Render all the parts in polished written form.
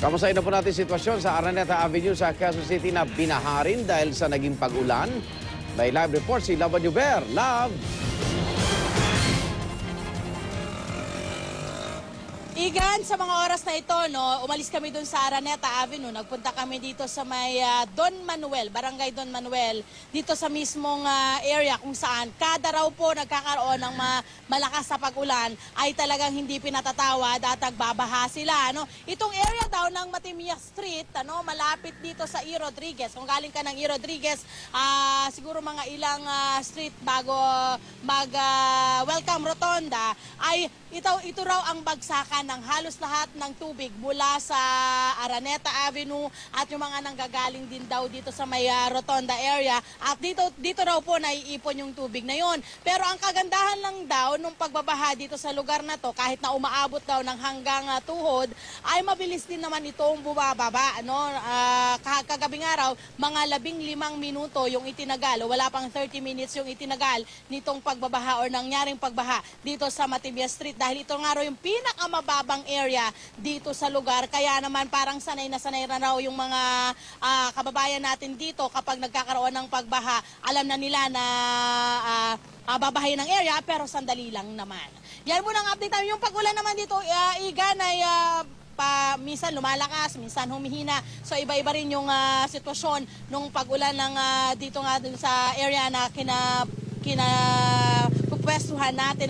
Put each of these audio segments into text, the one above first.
Kamustahin na po natin sitwasyon sa Araneta Avenue sa Quezon City na binaharin dahil sa naging pag-ulan. May live report si Love Juber. Love! Igan, sa mga oras na ito, umalis kami dun sa Araneta Avenue. Nagpunta kami dito sa may Don Manuel, Barangay Don Manuel, dito sa mismong area kung saan kada raw po nagkakaroon ng malakas na pag-ulan ay talagang hindi pinatatawad at nagbabaha sila. Itong area daw ng Matimiya Street, malapit dito sa E. Rodriguez. Kung galing ka ng E. Rodriguez, siguro mga ilang street bago mag-welcome rotonda, ay ito raw ang bagsakan ng halos lahat ng tubig mula sa Araneta Avenue at yung mga nanggagaling din daw dito sa may rotonda area. At dito raw po naiipon yung tubig na yon. Pero ang kagandahan lang daw nung pagbabaha dito sa lugar na to, kahit na umaabot daw ng hanggang tuhod, ay mabilis din naman itong bumababa. Kagabing araw, mga 15 minuto yung itinagal, o wala pang 30 minutes yung itinagal nitong pagbabaha or nangyaring pagbaha dito sa Matibia Street. Dahil ito nga raw yung pinakamababang area dito sa lugar. Kaya naman parang sanay na raw yung mga kababayan natin dito kapag nagkakaroon ng pagbaha. Alam na nila na babahay ng area pero sandali lang naman. Yan muna ang update namin. Yung pag-ulan naman dito, Igan, ay minsan lumalakas, minsan humihina. So iba-iba rin yung sitwasyon nung pag-ulan ng dito nga dun sa area na pupwestuhan natin,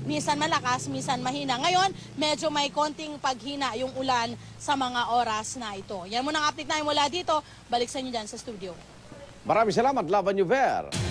minsan malakas, minsan mahina. Ngayon, medyo may konting paghina yung ulan sa mga oras na ito. Yan muna ang update namin mula dito. Balik sa inyo dyan sa studio. Maraming salamat, Love Juber.